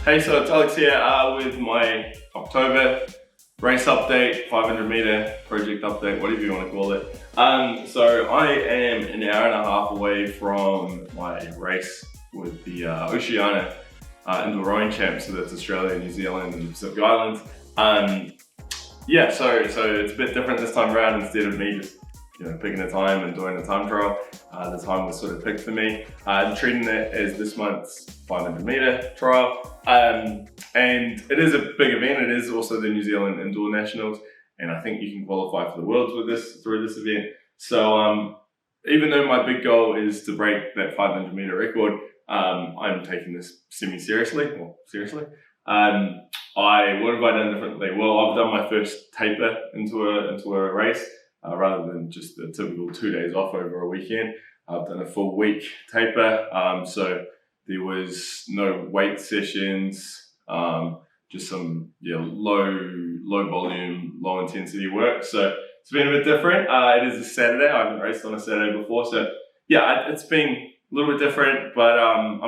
Hey, so it's Alex here with my October race update, 500 meter project update, whatever you want to call it. So I am an hour and a half away from my race with the Oceania Indoor Rowing Championships, so that's Australia, New Zealand and the Pacific Islands. So it's a bit different this time around. Instead of me just picking a time and doing a time trial, the time was sort of picked for me. I'm treating it as this month's 500 meter trial. And it is a big event. It is also the New Zealand Indoor Nationals, and I think you can qualify for the Worlds through this event. So even though my big goal is to break that 500 meter record, I'm taking this seriously. What have I done differently? Well, I've done my first taper into a race rather than just the typical 2 days off over a weekend. I've done a full week taper. So there was no weight sessions, just some low volume, low intensity work. So it's been a bit different. It is a Saturday. I haven't raced on a Saturday before, so yeah, it's been a little bit different. But I'm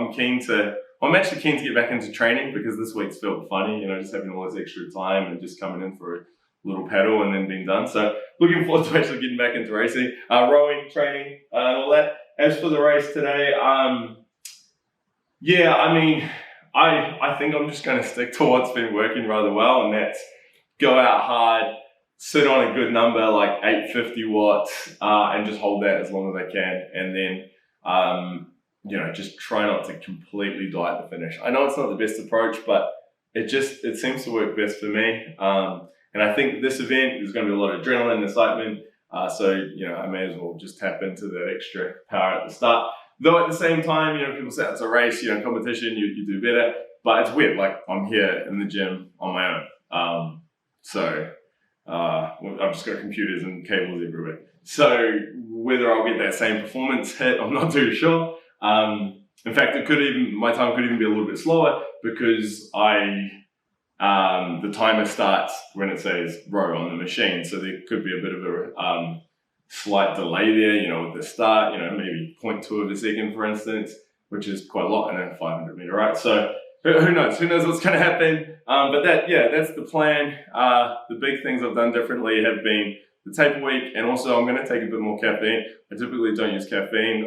actually keen to get back into training because this week's felt funny. Just having all this extra time and just coming in for a little paddle and then being done. So looking forward to actually getting back into racing, rowing, training, and all that. As for the race today, I think I'm just going to stick to what's been working rather well, and that's go out hard, sit on a good number like 850 watts, and just hold that as long as I can, and then just try not to completely die at the finish. I know it's not the best approach, but it seems to work best for me. And I think this event there's going to be a lot of adrenaline and excitement, so I may as well just tap into that extra power at the start. Though at the same time, people say it's a race, competition, you do better. But it's weird, like I'm here in the gym on my own. I've just got computers and cables everywhere. So whether I'll get that same performance hit, I'm not too sure. In fact, my time could even be a little bit slower because the timer starts when it says row on the machine. So there could be a bit of a slight delay there, with the start, maybe 0.2 of a second, for instance, which is quite a lot in a 500 meter, right? So who knows what's going to happen. But that's the plan. The big things I've done differently have been the taper week, and also I'm going to take a bit more caffeine. I typically don't use caffeine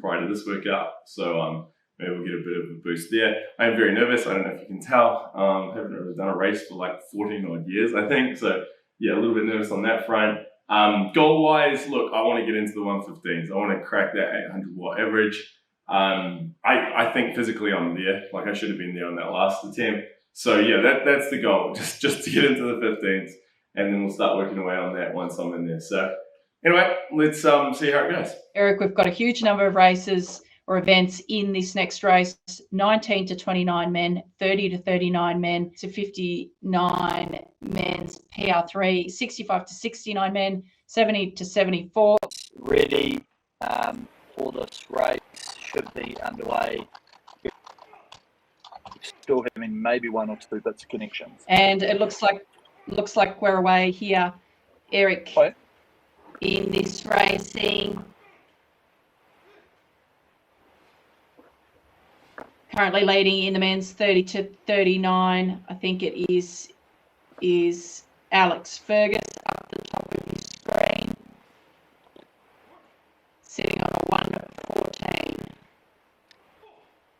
prior to this workout, so maybe we'll get a bit of a boost there. I am very nervous. I don't know if you can tell. I haven't really done a race for like 14 odd years, I think. So yeah, a little bit nervous on that front. Goal-wise, look, I want to get into the 115s. I want to crack that 800 watt average. I think physically I'm there. Like I should have been there on that last attempt. So yeah, that's the goal, just to get into the 15s, and then we'll start working away on that once I'm in there. So anyway, let's see how it goes. Eric, we've got a huge number of races or events in this next race: 19 to 29 men, 30 to 39 men, to 59 men's PR3, 65 to 69 men, 70 to 74. Ready for this race, should be underway. Still having maybe one or two bits of connections. And it looks like we're away here, Eric, in this racing. Currently leading in the men's 30 to 39, I think it is Alex Fergus up the top of his screen, sitting on a 1:14.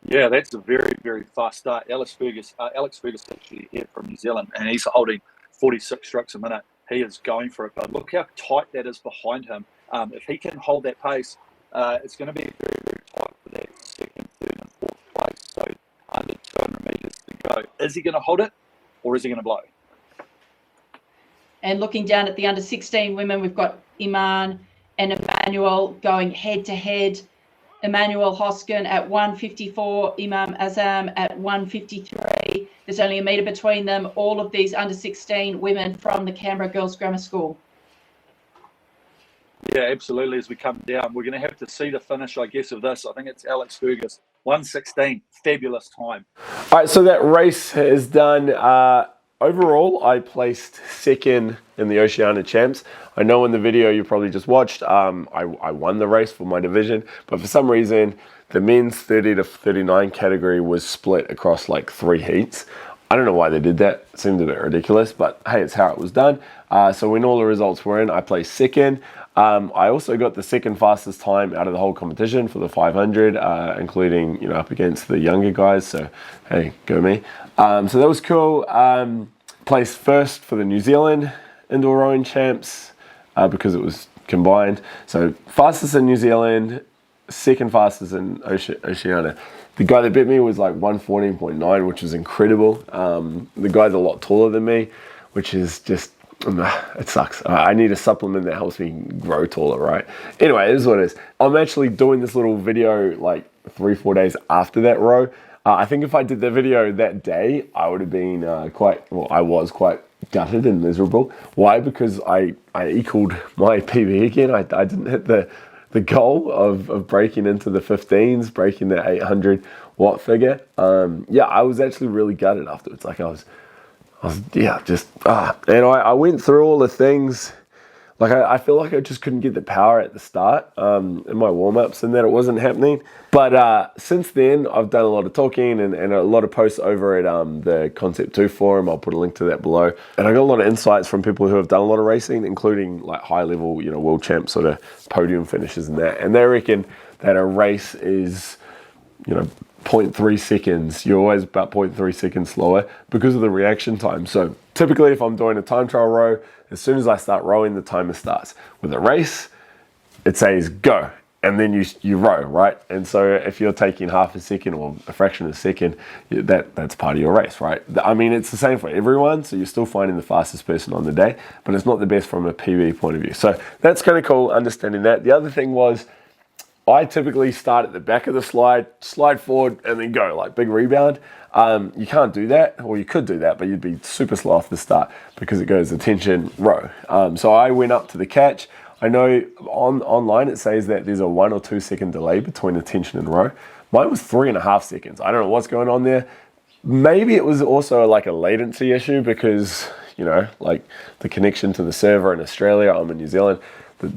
Yeah, that's a very, very fast start. Alex Fergus actually here from New Zealand, and he's holding 46 strokes a minute. He is going for it, but look how tight that is behind him. If he can hold that pace, it's going to be very, very tight for that second, third, and fourth place. So under 200 meters to go. Is he going to hold it, or is he going to blow? And looking down at the under 16 women, we've got Iman and Emmanuel going head to head. Emmanuel Hoskin at 1:54, Imam Azam at 1:53. There's only a metre between them. All of these under 16 women from the Canberra Girls Grammar School. Yeah, absolutely. As we come down, we're going to have to see the finish, I guess, of this. I think it's Alex Fergus, 1:16, fabulous time. All right, so that race is done. overall, I placed second in the Oceania Champs. I know in the video you probably just watched, I won the race for my division, but for some reason, the men's 30 to 39 category was split across like 3 heats. I don't know why they did that. It seemed a bit ridiculous, but hey, it's how it was done. So when all the results were in, I placed second. I also got the second fastest time out of the whole competition for the 500, including, you know, up against the younger guys. So hey, go me. So that was cool. Placed first for the New Zealand Indoor Rowing Champs because it was combined. So fastest in New Zealand, second fastest in Oceania. The guy that beat me was like 114.9, which was incredible. The guy's a lot taller than me, which is just, it sucks. I need a supplement that helps me grow taller, right? Anyway, it is what it is. I'm actually doing this little video like 3-4 days after that row. I think if I did the video that day, I would have been I was quite gutted and miserable. Why? Because I equaled my PB again. I didn't hit the goal of breaking into the 15s, breaking the 800 watt figure. Yeah, I was actually really gutted afterwards. Like I was and I went through all the things. Like I feel like I just couldn't get the power at the start in my warm-ups and that it wasn't happening. But since then, I've done a lot of talking and a lot of posts over at the Concept 2 forum. I'll put a link to that below. And I got a lot of insights from people who have done a lot of racing, including like high-level, you know, world champ sort of podium finishes and that. And they reckon that a race is, you know, 0.3 seconds. You're always about 0.3 seconds slower because of the reaction time. So typically if I'm doing a time trial row, as soon as I start rowing, the timer starts. With a race, it says go, and then you row, right? And so if you're taking half a second or a fraction of a second, that's part of your race, right? I mean, it's the same for everyone, so you're still finding the fastest person on the day, but it's not the best from a PB point of view. So that's kind of cool understanding that. The other thing was, I typically start at the back of the slide forward, and then go, like big rebound. You can't do that, or you could do that, but you'd be super slow off the start because it goes attention row. So I went up to the catch. I know online it says that there's a 1 or 2 second delay between attention and row. Mine was 3.5 seconds. I don't know what's going on there. Maybe it was also like a latency issue because, you know, like the connection to the server in Australia, I'm in New Zealand.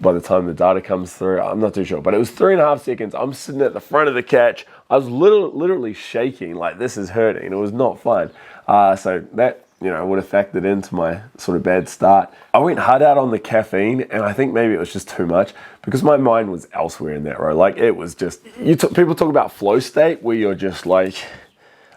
By the time the data comes through, I'm not too sure, but it was 3.5 seconds. I'm sitting at the front of the catch. I was literally shaking, like this is hurting. It was not fun. So that, you know, would have factored into my sort of bad start. I went hard out on the caffeine, and I think maybe it was just too much because my mind was elsewhere in that row. Like it was just, people talk about flow state where you're just like,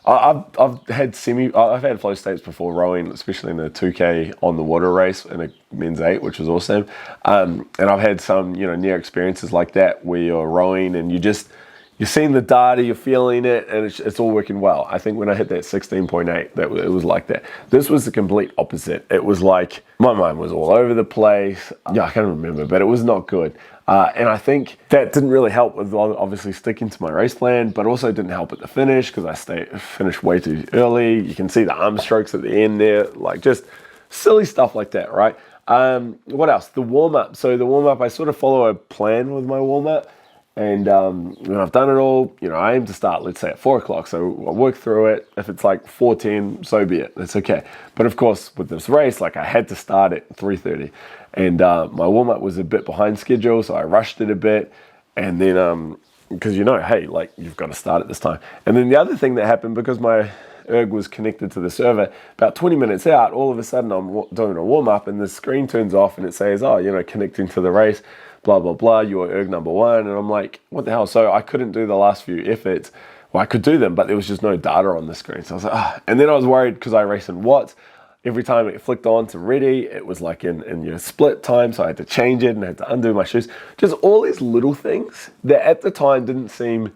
I've had flow states before rowing, especially in a 2K on the water race in a men's 8, which was awesome. And I've had some, you know, near experiences like that where you're rowing and you're seeing the data, you're feeling it, and it's all working well. I think when I hit that 16.8, it was like that. This was the complete opposite. It was like my mind was all over the place. Yeah, I can't remember, but it was not good. And I think that didn't really help with obviously sticking to my race plan, but also didn't help at the finish because I finished way too early. You can see the arm strokes at the end there, like just silly stuff like that, right? What else? The warm-up. So the warm-up, I sort of follow a plan with my warm-up. And when I've done it all, you know, I aim to start, let's say at 4 o'clock. So I work through it. If it's like 4:10, so be it. That's okay. But of course, with this race, like I had to start at 3:30. And my warm-up was a bit behind schedule, so I rushed it a bit. And then, because you know, hey, like you've got to start at this time. And then the other thing that happened, because my erg was connected to the server, about 20 minutes out, all of a sudden I'm doing a warm-up and the screen turns off and it says, oh, you know, connecting to the race, blah, blah, blah, you're erg number 1. And I'm like, what the hell? So I couldn't do the last few efforts. Well, I could do them, but there was just no data on the screen. So I was like, ah. And then I was worried because I race in watts. Every time it flicked on to ready, it was like in your split time. So I had to change it and I had to undo my shoes. Just all these little things that at the time didn't seem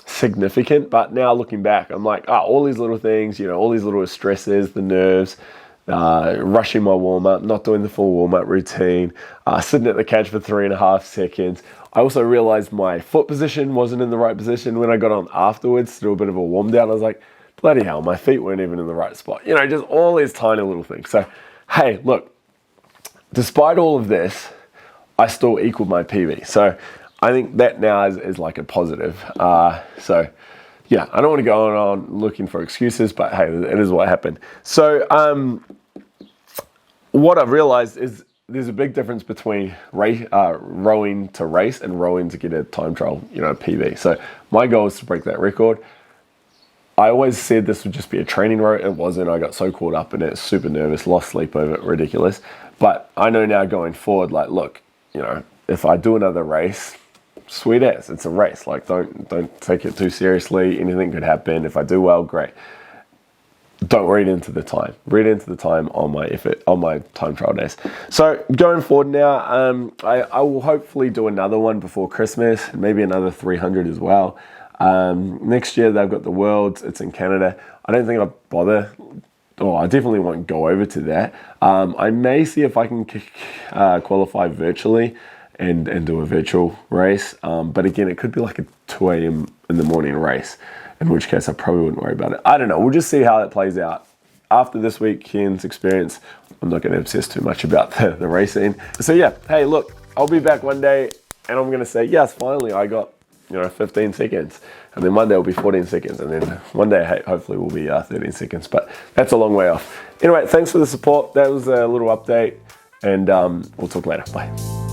significant. But now looking back, I'm like, all these little things, you know, all these little stresses, the nerves, rushing my warm-up, not doing the full warm-up routine, sitting at the catch for 3.5 seconds. I also realized my foot position wasn't in the right position. When I got on afterwards to do a bit of a warm down, I was like, bloody hell, my feet weren't even in the right spot. You know, just all these tiny little things. So, hey, look, despite all of this, I still equaled my PB. So I think that now is like a positive. So yeah, I don't want to go on looking for excuses, but hey, it is what happened. So what I've realized is there's a big difference between rowing to race and rowing to get a time trial, PB. So my goal is to break that record. I always said this would just be a training row. It wasn't. I got so caught up in it, super nervous, lost sleep over it, ridiculous. But I know now going forward, like, look, if I do another race, sweet as, it's a race. Like, don't take it too seriously. Anything could happen. If I do well, great. Don't read into the time. Read into the time on my effort, on my time trial days. So going forward now, I will hopefully do another one before Christmas, maybe another 300 as well. Next year they've got the Worlds. It's in Canada. I don't think I'll bother. I definitely won't go over to that. I may see if I can qualify virtually and do a virtual race. But again, it could be like a 2 a.m. in the morning race, in which case I probably wouldn't worry about it. I don't know. We'll just see how it plays out. After this weekend's experience, I'm not going to obsess too much about the racing. So yeah, hey, look, I'll be back one day and I'm going to say, yes, finally I got 15 seconds. And then one day will be 14 seconds. And then one day, hey, hopefully will be 13 seconds. But that's a long way off. Anyway, thanks for the support. That was a little update. And we'll talk later. Bye.